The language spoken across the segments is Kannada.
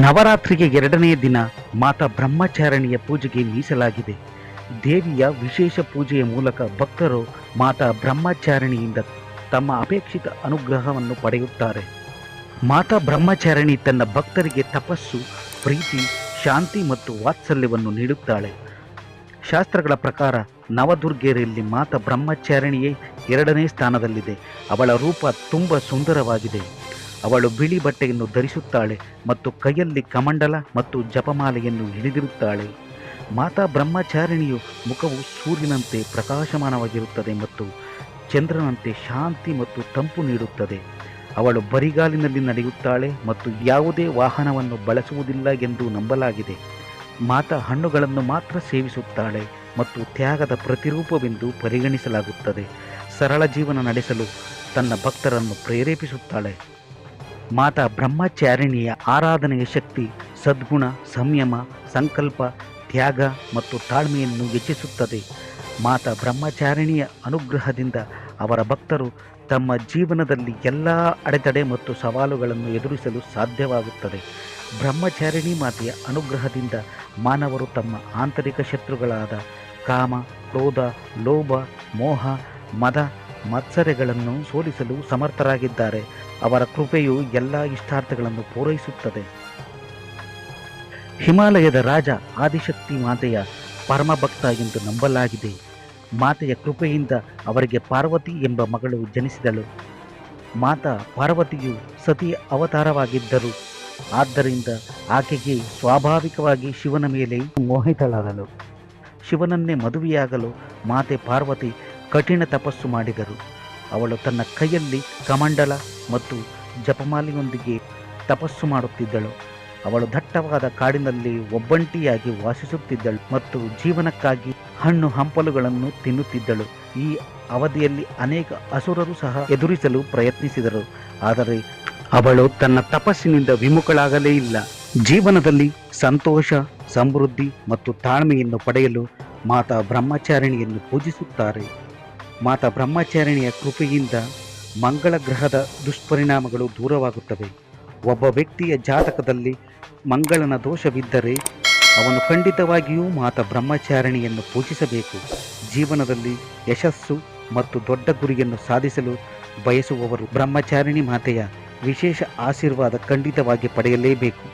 ನವರಾತ್ರಿಗೆ 2ನೇ ದಿನ ಮಾತಾ ಬ್ರಹ್ಮಚಾರಿಣಿಯ ಪೂಜೆಗೆ ಮೀಸಲಾಗಿದೆ. ದೇವಿಯ ವಿಶೇಷ ಪೂಜೆಯ ಮೂಲಕ ಭಕ್ತರು ಮಾತಾ ಬ್ರಹ್ಮಚಾರಿಣಿಯಿಂದ ತಮ್ಮ ಅಪೇಕ್ಷಿತ ಅನುಗ್ರಹವನ್ನು ಪಡೆಯುತ್ತಾರೆ. ಮಾತಾ ಬ್ರಹ್ಮಚಾರಿಣಿ ತನ್ನ ಭಕ್ತರಿಗೆ ತಪಸ್ಸು, ಪ್ರೀತಿ, ಶಾಂತಿ ಮತ್ತು ವಾತ್ಸಲ್ಯವನ್ನು ನೀಡುತ್ತಾಳೆ. ಶಾಸ್ತ್ರಗಳ ಪ್ರಕಾರ ನವದುರ್ಗೆಯರಲ್ಲಿ ಮಾತಾ ಬ್ರಹ್ಮಚಾರಿಣಿಯೇ 2ನೇ ಸ್ಥಾನದಲ್ಲಿದೆ. ಅವಳ ರೂಪ ತುಂಬ ಸುಂದರವಾಗಿದೆ. ಅವಳು ಬಿಳಿ ಬಟ್ಟೆಯನ್ನು ಧರಿಸುತ್ತಾಳೆ ಮತ್ತು ಕೈಯಲ್ಲಿ ಕಮಂಡಲ ಮತ್ತು ಜಪಮಾಲೆಯನ್ನು ಹಿಡಿದಿರುತ್ತಾಳೆ. ಮಾತಾ ಬ್ರಹ್ಮಚಾರಿಣಿಯು ಮುಖವು ಸೂರ್ಯನಂತೆ ಪ್ರಕಾಶಮಾನವಾಗಿರುತ್ತದೆ ಮತ್ತು ಚಂದ್ರನಂತೆ ಶಾಂತಿ ಮತ್ತು ತಂಪು ನೀಡುತ್ತದೆ. ಅವಳು ಬರಿಗಾಲಿನಲ್ಲಿ ನಡೆಯುತ್ತಾಳೆ ಮತ್ತು ಯಾವುದೇ ವಾಹನವನ್ನು ಬಳಸುವುದಿಲ್ಲ ಎಂದು ನಂಬಲಾಗಿದೆ. ಮಾತಾ ಹಣ್ಣುಗಳನ್ನು ಮಾತ್ರ ಸೇವಿಸುತ್ತಾಳೆ ಮತ್ತು ತ್ಯಾಗದ ಪ್ರತಿರೂಪವೆಂದು ಪರಿಗಣಿಸಲಾಗುತ್ತದೆ. ಸರಳ ಜೀವನ ನಡೆಸಲು ತನ್ನ ಭಕ್ತರನ್ನು ಪ್ರೇರೇಪಿಸುತ್ತಾಳೆ. ಮಾತಾ ಬ್ರಹ್ಮಚಾರಿಣಿಯ ಆರಾಧನೆಯ ಶಕ್ತಿ ಸದ್ಗುಣ, ಸಂಯಮ, ಸಂಕಲ್ಪ, ತ್ಯಾಗ ಮತ್ತು ತಾಳ್ಮೆಯನ್ನು ಹೆಚ್ಚಿಸುತ್ತದೆ. ಮಾತಾ ಬ್ರಹ್ಮಚಾರಿಣಿಯ ಅನುಗ್ರಹದಿಂದ ಅವರ ಭಕ್ತರು ತಮ್ಮ ಜೀವನದಲ್ಲಿ ಎಲ್ಲ ಅಡೆತಡೆ ಮತ್ತು ಸವಾಲುಗಳನ್ನು ಎದುರಿಸಲು ಸಾಧ್ಯವಾಗುತ್ತದೆ. ಬ್ರಹ್ಮಚಾರಿಣಿ ಮಾತೆಯ ಅನುಗ್ರಹದಿಂದ ಮಾನವರು ತಮ್ಮ ಆಂತರಿಕ ಶತ್ರುಗಳಾದ ಕಾಮ, ಕ್ರೋಧ, ಲೋಭ, ಮೋಹ, ಮದ, ಮತ್ಸರಗಳನ್ನು ಸೋಲಿಸಲು ಸಮರ್ಥರಾಗಿದ್ದಾರೆ. ಅವರ ಕೃಪೆಯು ಎಲ್ಲ ಇಷ್ಟಾರ್ಥಗಳನ್ನು ಪೂರೈಸುತ್ತದೆ. ಹಿಮಾಲಯದ ರಾಜ ಆದಿಶಕ್ತಿ ಮಾತೆಯ ಪರಮಭಕ್ತ ಎಂದು ನಂಬಲಾಗಿದೆ. ಮಾತೆಯ ಕೃಪೆಯಿಂದ ಅವರಿಗೆ ಪಾರ್ವತಿ ಎಂಬ ಮಗಳು ಜನಿಸಿದಳು. ಮಾತಾ ಪಾರ್ವತಿಯು ಸತಿಯ ಅವತಾರವಾಗಿದ್ದರು. ಆದ್ದರಿಂದ ಆಕೆಗೆ ಸ್ವಾಭಾವಿಕವಾಗಿ ಶಿವನ ಮೇಲೆ ಮೋಹಿತಳಾದಳು. ಶಿವನನ್ನೇ ಮದುವೆಯಾಗಲು ಮಾತೆ ಪಾರ್ವತಿ ಕಠಿಣ ತಪಸ್ಸು ಮಾಡಿದರು. ಅವಳು ತನ್ನ ಕೈಯಲ್ಲಿ ಕಮಂಡಲ ಮತ್ತು ಜಪಮಾಲೆಯೊಂದಿಗೆ ತಪಸ್ಸು ಮಾಡುತ್ತಿದ್ದಳು. ಅವಳು ದಟ್ಟವಾದ ಕಾಡಿನಲ್ಲಿ ಒಬ್ಬಂಟಿಯಾಗಿ ವಾಸಿಸುತ್ತಿದ್ದಳು ಮತ್ತು ಜೀವನಕ್ಕಾಗಿ ಹಣ್ಣು ಹಂಪಲುಗಳನ್ನು ತಿನ್ನುತ್ತಿದ್ದಳು. ಈ ಅವಧಿಯಲ್ಲಿ ಅನೇಕ ಅಸುರರು ಸಹ ಎದುರಿಸಲು ಪ್ರಯತ್ನಿಸಿದರು. ಆದರೆ ಅವಳು ತನ್ನ ತಪಸ್ಸಿನಿಂದ ವಿಮುಖಳಾಗಲೇ ಇಲ್ಲ. ಜೀವನದಲ್ಲಿ ಸಂತೋಷ, ಸಮೃದ್ಧಿ ಮತ್ತು ತಾಳ್ಮೆಯನ್ನು ಪಡೆಯಲು ಮಾತಾ ಬ್ರಹ್ಮಚಾರಿಣಿಯನ್ನು ಪೂಜಿಸುತ್ತಾರೆ. ಮಾತಾ ಬ್ರಹ್ಮಚಾರಿಣಿಯ ಕೃಪೆಯಿಂದ ಮಂಗಳ ಗ್ರಹದ ದುಷ್ಪರಿಣಾಮಗಳು ದೂರವಾಗುತ್ತವೆ. ಒಬ್ಬ ವ್ಯಕ್ತಿಯ ಜಾತಕದಲ್ಲಿ ಮಂಗಳನ ದೋಷವಿದ್ದರೆ ಅವನು ಖಂಡಿತವಾಗಿಯೂ ಮಾತಾ ಬ್ರಹ್ಮಚಾರಿಣಿಯನ್ನು ಪೂಜಿಸಬೇಕು. ಜೀವನದಲ್ಲಿ ಯಶಸ್ಸು ಮತ್ತು ದೊಡ್ಡ ಗುರಿಯನ್ನು ಸಾಧಿಸಲು ಬಯಸುವವರು ಬ್ರಹ್ಮಚಾರಿಣಿ ಮಾತೆಯ ವಿಶೇಷ ಆಶೀರ್ವಾದ ಖಂಡಿತವಾಗಿ ಪಡೆಯಲೇಬೇಕು.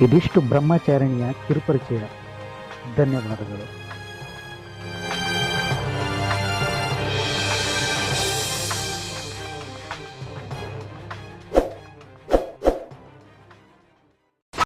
ಇದಿಷ್ಟು ಬ್ರಹ್ಮಚಾರಿಣಿಯ ಕಿರುಪರಿಚಯ. ಧನ್ಯವಾದಗಳು.